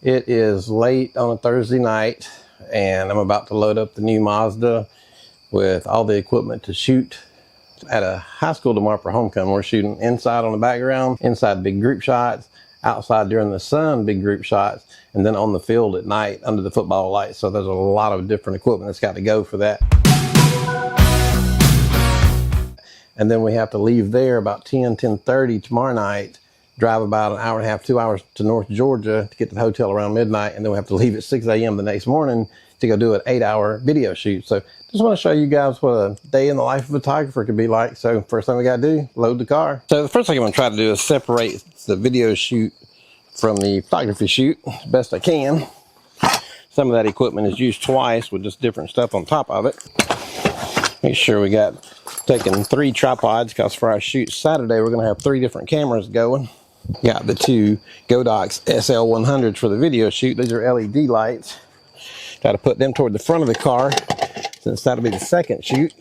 It is late on a Thursday night, and I'm about to load up the new Mazda with all the equipment to shoot at a high school tomorrow for homecoming. We're shooting inside on the background, inside big group shots, outside during the sun, big group shots, and then on the field at night under the football lights. So there's a lot of different equipment that's got to go for that. And then we have to leave there about 10:30 tomorrow night, drive about an hour and a half, 2 hours to North Georgia to get to the hotel around midnight, and then we have to leave at 6 a.m. the next morning to go do an 8-hour video shoot. So just want to show you guys what a day in the life of a photographer could be like. So first thing we got to do, load the car. So the first thing I'm going to try to do is separate the video shoot from the photography shoot as best I can. Some of that equipment is used twice with just different stuff on top of it. Make sure we got taking 3 tripods, because for our shoot Saturday we're going to have 3 different cameras going. Got the 2 Godox SL100s for the video shoot. These are LED lights. Got to put them toward the front of the car, since that'll be the second shoot.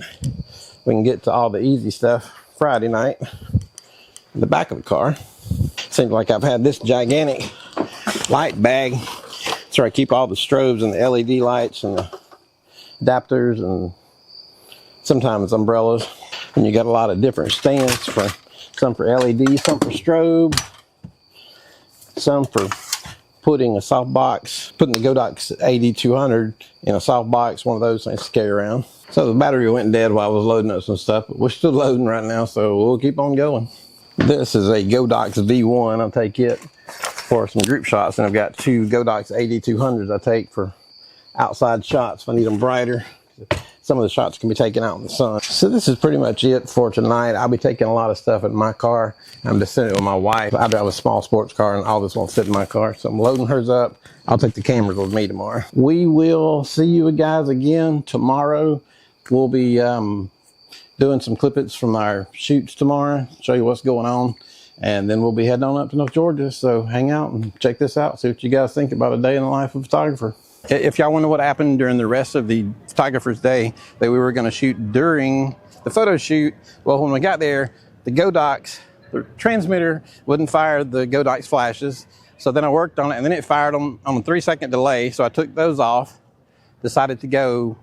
We can get to all the easy stuff Friday night in the back of the car. Seems like I've had this gigantic light bag. That's where I keep all the strobes and the LED lights and the adapters and sometimes umbrellas. And you got a lot of different stands, for some for LED, some for strobe, some for putting a soft box, putting the Godox 8200 in a soft box, one of those things to carry around. So the battery went dead while I was loading up some stuff, but we're still loading right now, so we'll keep on going. This is a Godox V1. I'll take it for some group shots, and I've got 2 Godox 8200s I take for outside shots if I need them brighter. Some of the shots can be taken out in the sun. So this is pretty much it for tonight. I'll be taking a lot of stuff in my car. I'm just sitting with my wife. I drive a small sports car, and all this won't fit in my car. So I'm loading hers up. I'll take the cameras with me tomorrow. We will see you guys again tomorrow. We'll be doing some clippets from our shoots tomorrow, show you what's going on. And then we'll be heading on up to North Georgia. So hang out and check this out. See what you guys think about a day in the life of a photographer. If y'all wonder what happened during the rest of the photographer's day that we were going to shoot during the photo shoot, well, when we got there, the Godox, the transmitter wouldn't fire the Godox flashes. So then I worked on it, and then it fired on a 3-second delay. So I took those off, decided to go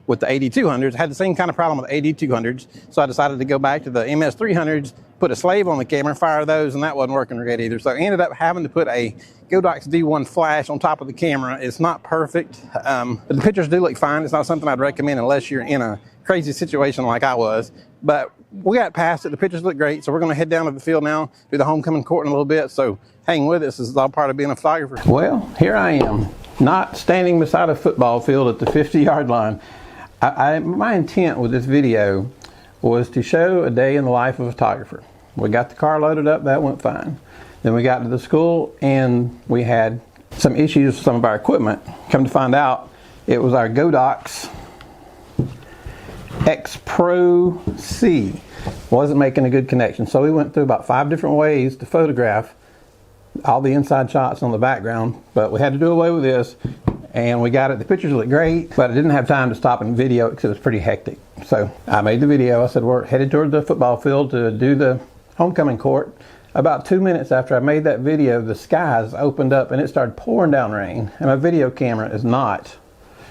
with the 8200s. I had the same kind of problem with the 8200s. So I decided to go back to the MS300s, put a slave on the camera, fire those, and that wasn't working great either. So I ended up having to put a Godox D1 flash on top of the camera. It's not perfect, but the pictures do look fine. It's not something I'd recommend unless you're in a crazy situation like I was. But we got past it. The pictures look great. So we're going to head down to the field now, do the homecoming court in a little bit. So hang with us. This is all part of being a photographer. Well, here I am, not standing beside a football field at the 50-yard line. My intent with this video was to show a day in the life of a photographer. We got the car loaded up, that went fine. Then we got to the school, and we had some issues with some of our equipment. Come to find out, it was our Godox X Pro C. Wasn't making a good connection. So we went through about 5 different ways to photograph all the inside shots on the background, but we had to do away with this, and we got it. The pictures look great, but I didn't have time to stop and video it because it was pretty hectic. So I made the video. I said we're headed toward the football field to do the homecoming court. About 2 minutes after I made that video, the skies opened up and it started pouring down rain, and my video camera is not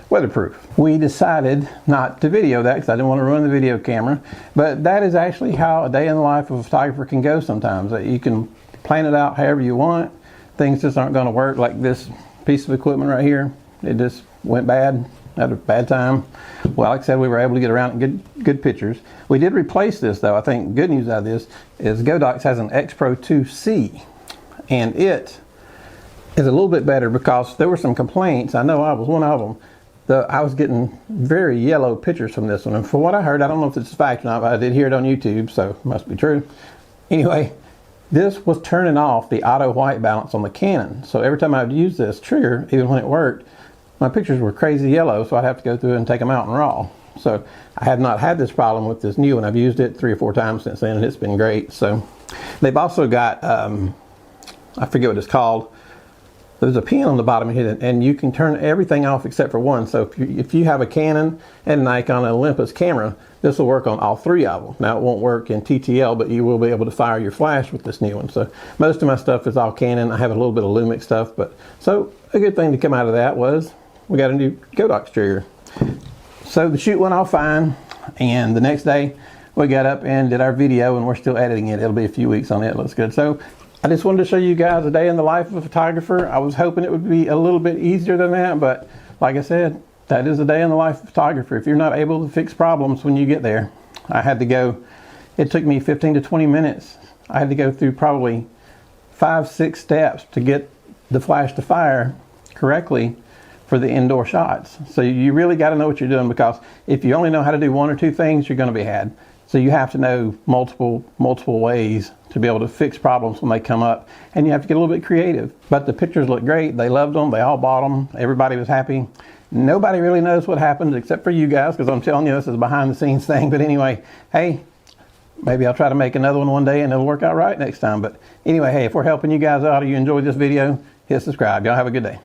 weatherproof. We decided not to video that because I didn't want to ruin the video camera, but that is actually how a day in the life of a photographer can go sometimes. You can plan it out however you want. Things just aren't going to work. Like this piece of equipment right here, it just went bad. Had a bad time. Well, like I said, we were able to get around and get good pictures. We did replace this, though. I think good news out of this is Godox has an X Pro 2C, and it is a little bit better because there were some complaints. I know I was one of them. I was getting very yellow pictures from this one, and from what I heard, I don't know if it's a fact or not, but I did hear it on YouTube, so it must be true. Anyway, this was turning off the auto white balance on the Canon. So every time I would use this trigger, even when it worked, my pictures were crazy yellow, so I'd have to go through and take them out in RAW. So I have not had this problem with this new one. I've used it 3 or 4 times since then, and it's been great. So they've also got, I forget what it's called, There's a pin on the bottom here, and you can turn everything off except for one. So if you have a Canon and Nikon and Olympus camera, this will work on all three of them. Now, it won't work in TTL, but you will be able to fire your flash with this new one. So most of my stuff is all Canon. I have a little bit of Lumix stuff, but so a good thing to come out of that was we got a new Godox trigger. So the shoot went off fine, and the next day we got up and did our video, and we're still editing it. It'll be a few weeks on it. It looks good. So I just wanted to show you guys a day in the life of a photographer. I was hoping it would be a little bit easier than that, but like I said, that is a day in the life of a photographer. If you're not able to fix problems when you get there, I had to go, it took me 15 to 20 minutes. I had to go through probably 5-6 steps to get the flash to fire correctly for the indoor shots. So you really got to know what you're doing, because if you only know how to do one or two things, you're going to be had. So you have to know multiple ways to be able to fix problems when they come up, and you have to get a little bit creative. But the pictures look great. They loved them. They all bought them. Everybody was happy. Nobody really knows what happened except for you guys, because I'm telling you, this is a behind the scenes thing. But anyway, hey, maybe I'll try to make another one day and it'll work out right next time. But anyway, hey, if we're helping you guys out or you enjoyed this video, hit subscribe. Y'all have a good day.